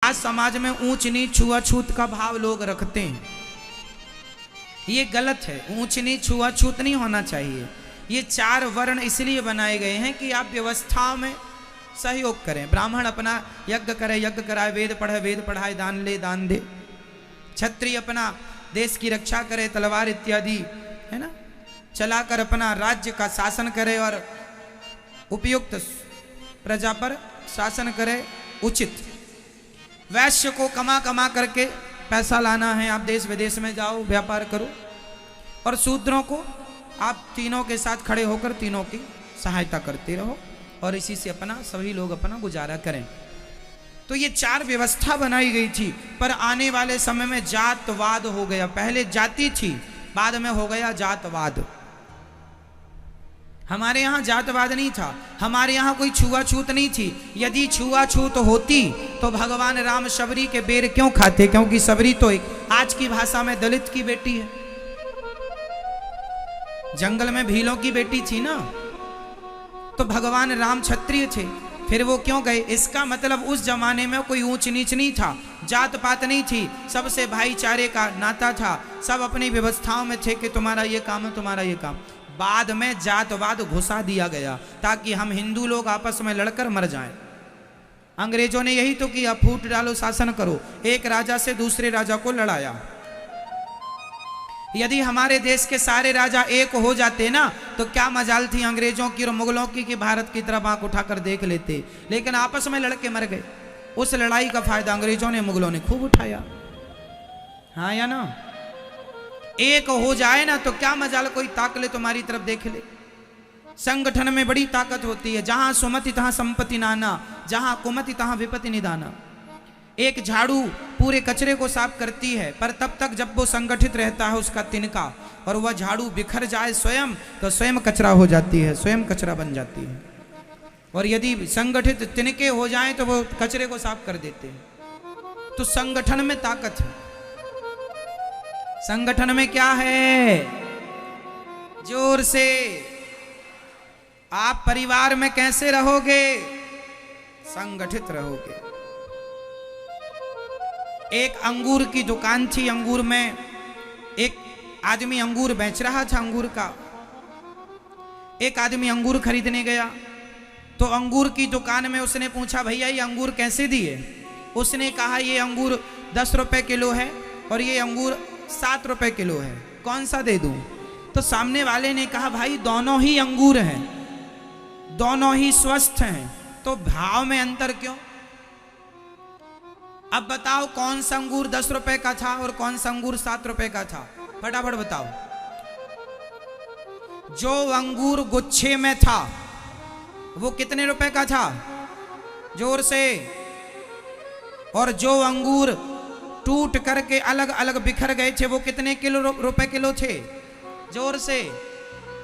आज समाज में ऊंच नीच छुआछूत का भाव लोग रखते हैं, ये गलत है। ऊंच नीच छुआछूत नहीं होना चाहिए। ये 4 वर्ण इसलिए बनाए गए हैं कि आप व्यवस्थाओं में सहयोग करें। ब्राह्मण अपना यज्ञ करे, यज्ञ कराए, वेद पढ़े, वेद पढ़ाए, दान ले, दान दे। क्षत्रिय अपना देश की रक्षा करे, तलवार इत्यादि है ना चलाकर अपना राज्य का शासन करे और उपयुक्त प्रजा पर शासन करे उचित। वैश्य को कमा कमा करके पैसा लाना है, आप देश विदेश में जाओ, व्यापार करो। और शूद्रों को आप तीनों के साथ खड़े होकर तीनों की सहायता करते रहो और इसी से अपना सभी लोग अपना गुजारा करें। तो ये 4 व्यवस्था बनाई गई थी, पर आने वाले समय में जातवाद हो गया। पहले जाति थी, बाद में हो गया जातवाद। हमारे यहाँ जातवाद नहीं था, हमारे यहाँ कोई छुआछूत नहीं थी। यदि छुआछूत होती तो भगवान राम शबरी के बेर क्यों खाते? क्योंकि शबरी तो एक आज की भाषा में दलित की बेटी है, जंगल में भीलों की बेटी थी ना। तो भगवान राम क्षत्रिय थे, फिर वो क्यों गए? इसका मतलब उस जमाने में कोई ऊंच नीच नहीं था, जात पात नहीं थी, सबसे भाईचारे का नाता था। सब अपनी व्यवस्थाओं में थे कि तुम्हारा ये काम है, तुम्हारा ये काम। बाद में जातवाद घुसा दिया गया ताकि हम हिंदू लोग आपस में लड़कर मर जाएं। अंग्रेजों ने यही तो किया, फूट डालो, शासन करो। एक राजा से दूसरे राजा को लड़ाया। यदि हमारे देश के सारे राजा एक हो जाते ना तो क्या मजाल थी अंग्रेजों की और मुगलों की कि भारत की तरफ आंख उठाकर देख लेते। लेकिन आपस में लड़के मर गए। उस लड़ाई का फायदा अंग्रेजों ने मुगलों ने खूब उठाया, हाँ या ना? एक हो जाए ना तो क्या मजाल कोई ताक ले, तुम्हारी तरफ देख ले। संगठन में बड़ी ताकत होती है। जहां सुमति तहां संपत्ति नाना, जहां कुमति तहां विपत्ति निदाना। एक झाड़ू पूरे कचरे को साफ करती है, पर तब तक जब वो संगठित रहता है उसका तिनका, और वह झाड़ू बिखर जाए स्वयं तो स्वयं कचरा हो जाती है, स्वयं कचरा बन जाती है। और यदि संगठित तिनके हो जाएं तो वो कचरे को साफ कर देते हैं। तो संगठन में ताकत है। संगठन में क्या है? जोर से। आप परिवार में कैसे रहोगे? संगठित रहोगे। एक अंगूर की दुकान थी, अंगूर में एक आदमी अंगूर बेच रहा था अंगूर का। एक आदमी अंगूर खरीदने गया तो अंगूर की दुकान में उसने पूछा, भैया ये अंगूर कैसे दिए? उसने कहा ये अंगूर 10 रुपए किलो है और ये अंगूर 7 रुपए किलो है, कौन सा दे दूं? तो सामने वाले ने कहा, भाई दोनों ही अंगूर हैं, दोनों ही स्वस्थ हैं, तो भाव में अंतर क्यों? अब बताओ कौन सा अंगूर 10 रुपए का था और कौन सा अंगूर 7 रुपए का था? फटाफट बताओ। जो अंगूर गुच्छे में था वो कितने रुपए का था? जोर से। और जो अंगूर टूट करके अलग अलग बिखर गए थे वो कितने रुपए किलो थे? जोर से।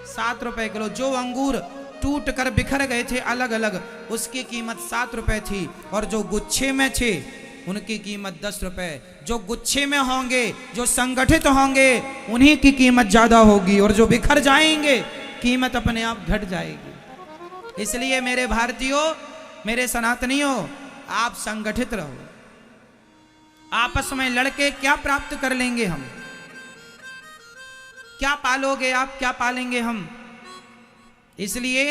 7 रुपए किलो। जो अंगूर टूट कर बिखर गए थे अलग अलग, उसकी कीमत 7 रुपए थी, और जो गुच्छे में थे उनकी कीमत 10 रुपए। जो गुच्छे में होंगे, जो संगठित होंगे, उन्हीं की कीमत ज्यादा होगी, और जो बिखर जाएंगे कीमत अपने आप घट जाएगी। इसलिए मेरे भारतीयों, मेरे सनातनियों, आप संगठित रहो। आपस में लड़के क्या प्राप्त कर लेंगे हम? क्या पालोगे आप, क्या पालेंगे हम? इसलिए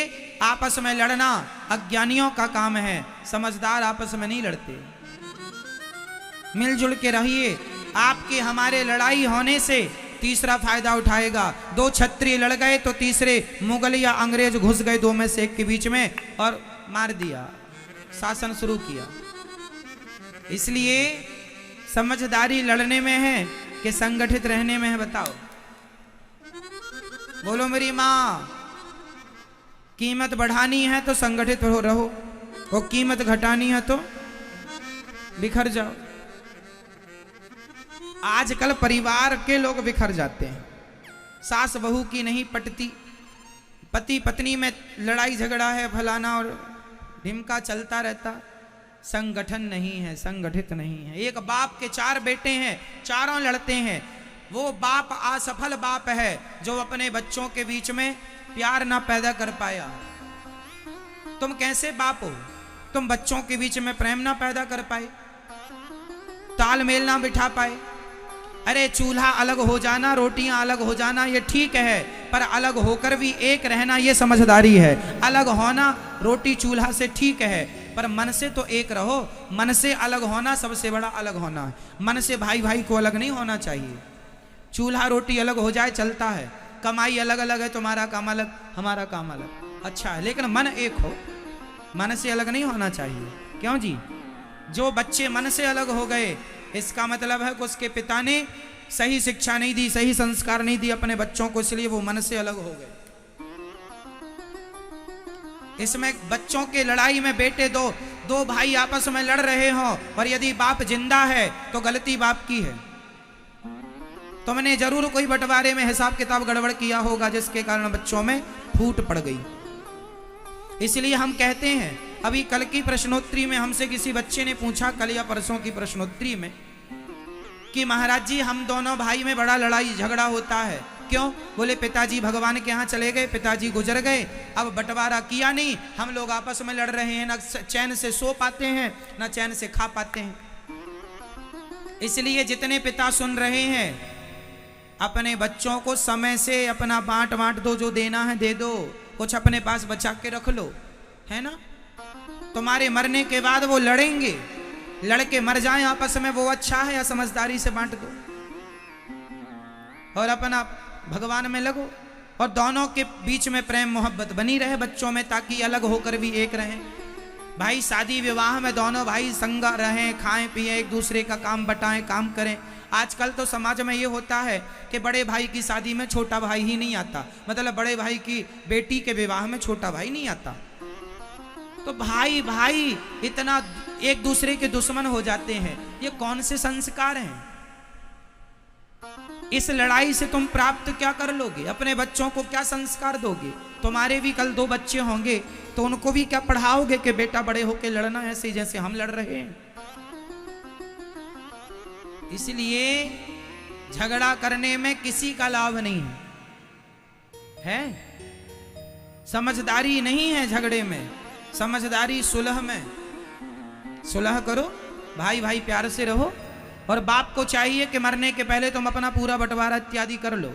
आपस में लड़ना अज्ञानियों का काम है, समझदार आपस में नहीं लड़ते। मिलजुल के रहिए। आपके हमारे लड़ाई होने से तीसरा फायदा उठाएगा। 2 क्षत्रिय लड़ गए तो तीसरे मुगल या अंग्रेज घुस गए 2 में से एक के बीच में और मार दिया, शासन शुरू किया। इसलिए समझदारी लड़ने में है कि संगठित रहने में है? बताओ, बोलो मेरी माँ। कीमत बढ़ानी है तो संगठित रहो, और कीमत घटानी है तो बिखर जाओ। आजकल परिवार के लोग बिखर जाते हैं। सास बहू की नहीं पटती, पति पत्नी में लड़ाई झगड़ा है, फलाना और ढिमका चलता रहता। संगठन नहीं है, संगठित नहीं है। एक बाप के 4 बेटे हैं, चारों लड़ते हैं। वो बाप असफल बाप है जो अपने बच्चों के बीच में प्यार ना पैदा कर पाया। तुम कैसे बाप हो? तुम बच्चों के बीच में प्रेम ना पैदा कर पाए। तालमेल ना बिठा पाए। अरे चूल्हा अलग हो जाना, रोटियां अलग हो जाना ये ठीक है, पर अलग होकर भी एक रहना ये समझदारी है। अलग होना रोटी चूल्हा से ठीक है, पर मन से तो एक रहो। मन से अलग होना सबसे बड़ा अलग होना है। मन से भाई भाई को अलग नहीं होना चाहिए। चूल्हा रोटी अलग हो जाए चलता है, कमाई अलग अलग है, तुम्हारा काम अलग हमारा काम अलग, अच्छा है, लेकिन मन एक हो। मन से अलग नहीं होना चाहिए। क्यों जी? जो बच्चे मन से अलग हो गए इसका मतलब है कि उसके पिता ने सही शिक्षा नहीं दी, सही संस्कार नहीं दी अपने बच्चों को, इसलिए वो मन से अलग हो गए। इसमें बच्चों के लड़ाई में बेटे दो भाई आपस में लड़ रहे हो और यदि बाप जिंदा है तो गलती बाप की है। तुमने जरूर कोई बंटवारे में हिसाब किताब गड़बड़ किया होगा जिसके कारण बच्चों में फूट पड़ गई। इसलिए हम कहते हैं, अभी कल की प्रश्नोत्तरी में हमसे किसी बच्चे ने पूछा, कल या परसों की प्रश्नोत्तरी में, कि महाराज जी हम दोनों भाई में बड़ा लड़ाई झगड़ा होता है, क्यों? बोले पिताजी भगवान के यहाँ चले गए, पिताजी गुजर गए, अब बंटवारा किया नहीं, हम लोग आपस में लड़ रहे हैं, ना चैन से सो पाते हैं ना चैन से खा पाते हैं। इसलिए जितने पिता सुन रहे हैं अपने बच्चों को समय से अपना बांट दो, जो देना है दे दो, कुछ अपने पास बचा के रख लो, है ना? तुम्हारे मरने के बाद वो लड़ेंगे, लड़के मर जाएं आपस में, वो अच्छा है, या समझदारी से बांट दो और अपना भगवान में लगो, और दोनों के बीच में प्रेम मोहब्बत बनी रहे बच्चों में, ताकि अलग होकर भी एक रहें। भाई शादी विवाह में दोनों भाई संगा रहें, खाएं पिए, एक दूसरे का काम बटाएं, काम करें। आजकल तो समाज में ये होता है कि बड़े भाई की शादी में छोटा भाई ही नहीं आता, मतलब बड़े भाई की बेटी के विवाह में छोटा भाई नहीं आता। तो भाई भाई इतना एक दूसरे के दुश्मन हो जाते हैं, ये कौन से संस्कार हैं? इस लड़ाई से तुम प्राप्त क्या कर लोगे? अपने बच्चों को क्या संस्कार दोगे? तुम्हारे भी कल 2 बच्चे होंगे तो उनको भी क्या पढ़ाओगे कि बेटा बड़े होके लड़ना ऐसे जैसे हम लड़ रहे हैं? इसलिए झगड़ा करने में किसी का लाभ नहीं है, समझदारी नहीं है झगड़े में, समझदारी सुलह में। सुलह करो, भाई भाई प्यार से रहो, और बाप को चाहिए कि मरने के पहले तुम अपना पूरा बंटवारा इत्यादि कर लो।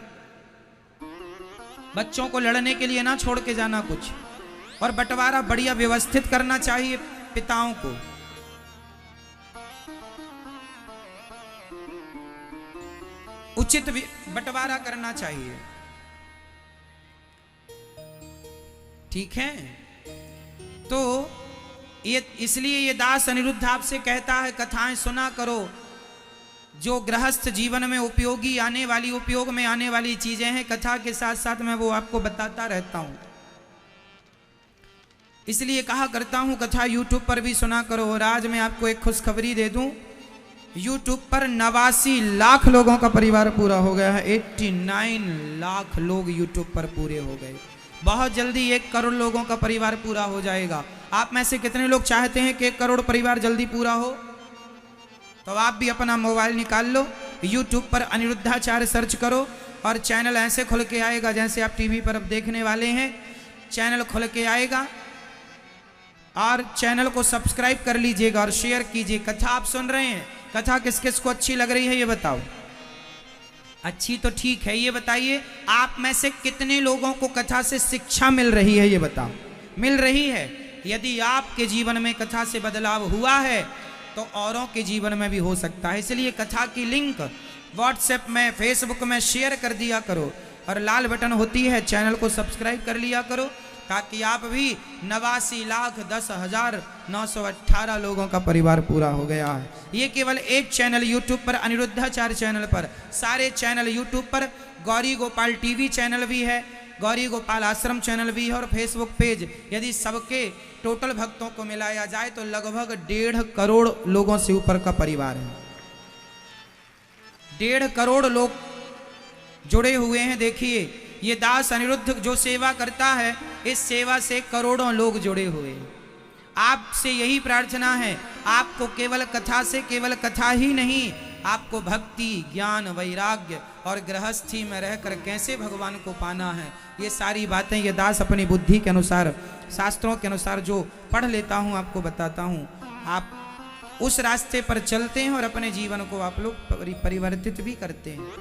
बच्चों को लड़ने के लिए ना छोड़ के जाना कुछ, और बंटवारा बढ़िया व्यवस्थित करना चाहिए पिताओं को। उचित बंटवारा करना चाहिए, ठीक है? तो ये इसलिए ये दास अनिरुद्ध आपसे कहता है, कथाएं सुना करो, जो गृहस्थ जीवन में उपयोगी आने वाली, उपयोग में आने वाली चीजें हैं, कथा के साथ साथ मैं वो आपको बताता रहता हूं। इसलिए कहा करता हूं कथा यूट्यूब पर भी सुना करो। और आज मैं आपको एक खुशखबरी दे दूं, यूट्यूब पर 89 लाख लोगों का परिवार पूरा हो गया है। 89 लाख लोग यूट्यूब पर पूरे हो गए। बहुत जल्दी 1 करोड़ लोगों का परिवार पूरा हो जाएगा। आप में से कितने लोग चाहते हैं कि 1 करोड़ परिवार जल्दी पूरा हो? तो आप भी अपना मोबाइल निकाल लो, यूट्यूब पर अनिरुद्धाचार्य सर्च करो, और चैनल ऐसे खुल के आएगा जैसे आप टीवी पर अब देखने वाले हैं। चैनल खुल के आएगा और चैनल को सब्सक्राइब कर लीजिएगा और शेयर कीजिए। कथा आप सुन रहे हैं, कथा किस किस को अच्छी लग रही है ये बताओ? अच्छी तो ठीक है, ये बताइए आप में से कितने लोगों को कथा से शिक्षा मिल रही है, ये बताओ। मिल रही है? यदि आपके जीवन में कथा से बदलाव हुआ है तो औरों के जीवन में भी हो सकता है। इसलिए कथा की लिंक व्हाट्सएप में, फेसबुक में शेयर कर दिया करो, और लाल बटन होती है, चैनल को सब्सक्राइब कर लिया करो, ताकि आप भी 89,10,918 लोगों का परिवार पूरा हो गया है। ये केवल एक चैनल यूट्यूब पर, अनिरुद्धाचार्य चैनल पर। सारे चैनल यूट्यूब पर गौरी गोपाल टीवी चैनल भी है, गौरी गोपाल आश्रम चैनल भी है, और फेसबुक पेज। यदि सबके टोटल भक्तों को मिलाया जाए तो लगभग 1.5 करोड़ लोगों से ऊपर का परिवार है। 1.5 करोड़ लोग जुड़े हुए हैं। देखिए ये दास अनिरुद्ध जो सेवा करता है, इस सेवा से करोड़ों लोग जुड़े हुए हैं। आपसे यही प्रार्थना है, आपको केवल कथा से, केवल कथा ही नहीं, आपको भक्ति, ज्ञान, वैराग्य और गृहस्थी में रहकर कैसे भगवान को पाना है, ये सारी बातें ये दास अपनी बुद्धि के अनुसार, शास्त्रों के अनुसार जो पढ़ लेता हूँ आपको बताता हूँ। आप उस रास्ते पर चलते हैं और अपने जीवन को आप लोग परिवर्तित भी करते हैं।